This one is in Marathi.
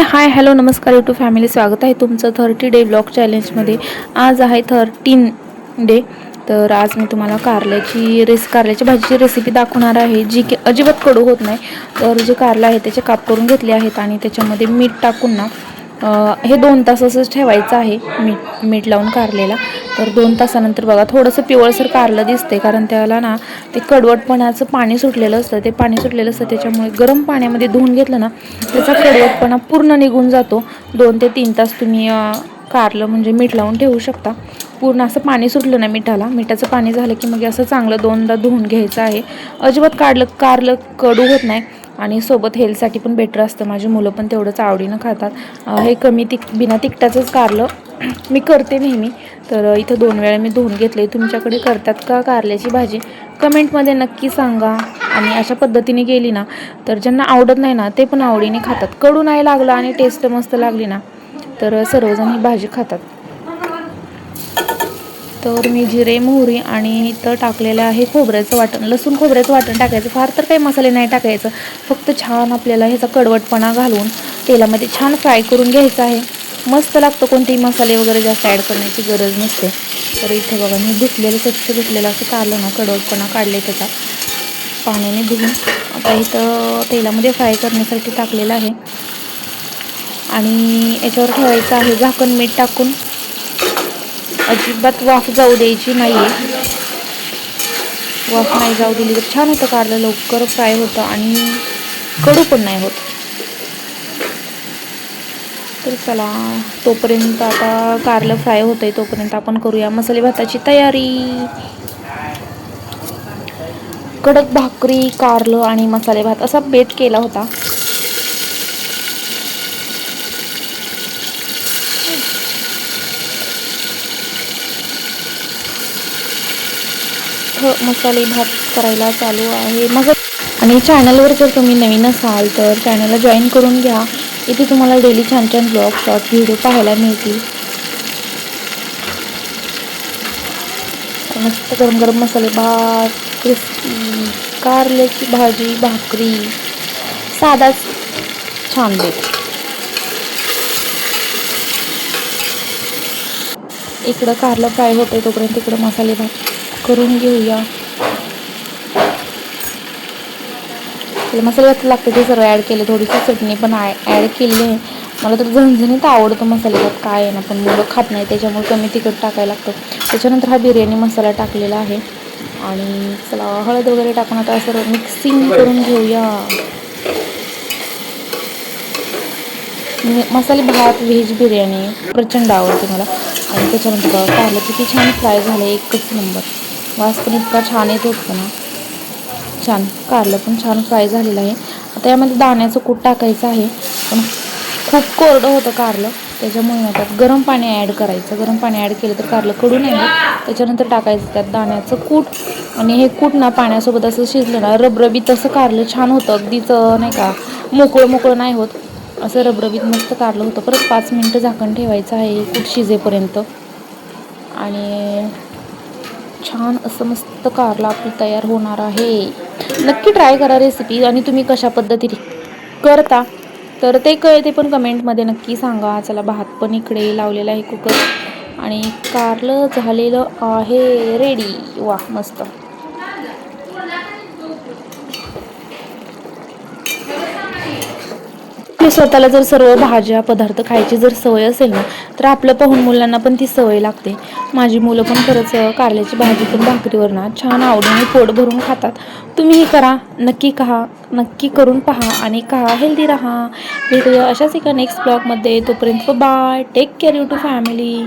हाय हॅलो नमस्कार यूट्यूब फॅमिली, स्वागत आहे तुमचं 30 डे ब्लॉग चॅलेंजमध्ये। आज आहे 13 डे। तर आज मी तुम्हाला कारल्याची भाजीची रेसिपी दाखवणार आहे, जी की अजिबात कडू होत नाही। तर जे कारलं आहे त्याचे काप करून घेतले आहेत आणि त्याच्यामध्ये मीठ टाकून ना हे 2 तास असंच ठेवायचं आहे, मीठ लावून कारलेला। तर 2 तासानंतर बघा थोडंसं पिवळसर कारलं दिसते, कारण त्याला ना ते कडवटपणाचं पाणी सुटलेलं असतं। ते पाणी सुटलेलं असतं त्याच्यामुळे गरम पाण्यामध्ये धुवून घेतलं ना त्याचा कडवटपणा पूर्ण निघून जातो। 2 ते 3 तास तुम्ही कारलं म्हणजे मीठ लावून ठेवू शकता। पूर्ण असं पाणी सुटलं ना मिठाचं पाणी झालं की मग असं चांगलं 2दा धुवून घ्यायचं आहे। अजिबात कारलं कडू होत नाही आणि सोबत हेल्थसाठी पण बेटर असतं। माझी मुलं पण तेवढंच आवडीनं खातात। हे बिना तिखटाचंच कारलं मी करते नेहमी। तर इथं 2 वेळा मी धुवून घेतले। तुमच्याकडे करतात का कारल्याची भाजी? कमेंटमध्ये नक्की सांगा। आणि अशा पद्धतीने गेली ना तर ज्यांना आवडत नाही ना ते पण आवडीने खातात। कडू नाही लागलं आणि टेस्ट मस्त लागली ना तर सर्वजण ही भाजी खातात। तर मी जिरे मोहरी आणि इथं टाकलेलं आहे खोबऱ्याचं वाटण, लसूण खोबऱ्याचं वाटण टाकायचं। फार तर काही मसाले नाही टाकायचं, फक्त छान आपल्याला ह्याचा कडवटपणा घालून तेलामध्ये छान फ्राय करून घ्यायचं आहे। मस्त लागतं, कोणतेही मसाले वगैरे जास्त ॲड करण्याची गरज नसते। तर इथे बघा मी स्वच्छ धुतलेलं असं कारलं ना कडवटपणा काढले त्याचा पाण्याने धुवून आता इथं तेलामध्ये फ्राय करण्यासाठी टाकलेलं आहे। आणि याच्यावर ठेवायचं आहे झाकण मीठ टाकून। अजिबात वाफ जाऊ द्यायची नाही आहे। वाफ नाही जाऊ दिली तर छान होतं कारलं, लवकर फ्राय होतं आणि कडू पण नाही होत। तर चला तोपर्यंत आता कारलं फ्राय होतंय तोपर्यंत आपण करूया मसाले भाताची तयारी। कडक भाकरी, कारलं आणि मसाले भात असा बेत केला होता। मसाले भात करायला चालू आहे माझं। आणि चॅनलवर जर तुम्ही नवीन असाल तर चॅनलला जॉईन करून घ्या। इथे तुम्हाला डेली छान छान ब्लॉग शॉर्ट व्हिडिओ पाहायला मिळतील। मस्त गरम गरम मसाले भात, क्रिस्पी कारल्याची भाजी, भाकरी, साधाच छान बेत। इकडं कारलं फ्राय होतंय तोपर्यंत इकडं मसाले भात करून घेऊया। मसाले भात लागते ते सर्व ॲड केले, थोडीशी चटणी पण ॲड केली आहे। मला तर झणझणीत आवडतं मसाले भात, काय आहे ना पण मुलं खात नाही त्याच्यामुळे कमी तिखट टाकायला लागतं। त्याच्यानंतर हा बिर्याणी मसाला टाकलेला आहे आणि चला हळद वगैरे टाकून आता सर्व मिक्सिंग करून घेऊया। मसाले भात व्हेज बिर्याणी प्रचंड आवडते मला। आणि त्याच्यानंतर बघा कारलं किती छान फ्राय झालं, एकच नंबर। वास पण इतका छान येत होता ना, छान कारलं पण छान फ्राय झालेलं आहे। आता यामध्ये दाण्याचं कूट टाकायचं आहे, पण खूप कोरडं होतं कारलं त्याच्यामुळे त्यात गरम पाणी ॲड करायचं। गरम पाणी ॲड केलं तर कारलं कडू नाही होत। त्याच्यानंतर टाकायचं त्यात दाण्याचं कूट आणि हे कूट ना पाण्यासोबत असं शिजलं ना रबरबीत असं कारलं छान होतं। अगदीच नाही का मोकळं नाही होत, असं रबरबीत मस्त कारलं होतं। परत 5 मिनिटं झाकण ठेवायचं आहे कूट शिजेपर्यंत आणि छान असं मस्त कारलं आपली तयार होणार आहे। नक्की ट्राय करा रेसिपी आणि तुम्ही कशा पद्धतीने करता तर ते पण कमेंटमध्ये नक्की सांगा। चला भात पण इकडे लावलेला आहे कुकर आणि कारलं झालेलं आहे रेडी। वा मस्त। स्वतःला जर सर्व भाज्या पदार्थ खायची जर सवय असेल ना तर आपल्या पाहून मुलांना पण ती सवय लागते। माझी मुलं पण खरंच कारल्याची भाजी पण भाकरीवर ना छान आवडीने पोट भरून खातात। तुम्हीही करा, नक्की करून पहा आणि हेल्दी राहा। भेटूया अशाच एका नेक्स्ट ब्लॉगमध्ये, तोपर्यंत bye, take care YouTube family.